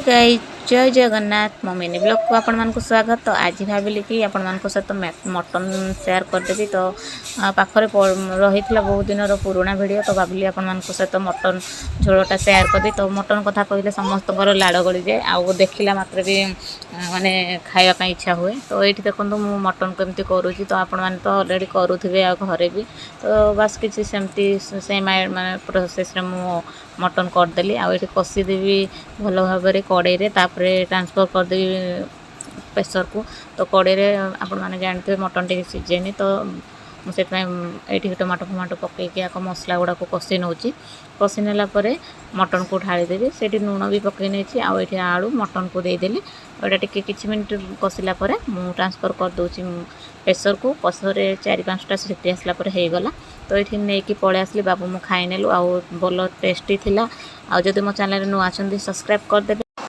Guys जय जगन्नाथ मो mini blog को आपण मानक स्वागत। तो आज भाविली कि आपण मानक सहित मटन शेयर करदेवी। तो पाखरे रही बहुत दिन पुराना वीडियो, तो भाविली आपण मानक सहित मटन झोलटा शेयर करदी। तो मटन कथा कहले समस्त लाड़ गली जाए, आउ देखला मात्र भी माने खाइबा इच्छा हुए। तो ये देखो मु मटन केमती करुँची, तो आपण मैंने तो अलरेडी करुवे आ घरे भी। तो बस किसी सेमती सेम माने प्रोसेस रे मु मटन करदेली। आउ कषीदेवी भल भाव कड़े तापर ट्रांसफर करदेवी प्रेसर को। तो कड़े आपण मैंने जानते मटन टे सीझेनि, तो मुझे ये टमाटो फमाटो पकईकि आक मसला गुड़ा को कषि नौची। कषि नेला मटन को ढालीदेवी, से लुण भी पकई नहीं। आउ ये आलू मटन को देदेली। एटा टिके किछि मिनिट कषिला मु ट्रांसफर कर दूची प्रेसर को। प्रेसर 4-5टा सीटी आसला हो गला। तो ये नहीं कि पलि आसली बाबू मु खाई नेलु। आउ भल टेस्टी थिला। आउ जदि मो चैनल नुआ सब्सक्राइब करदेबे।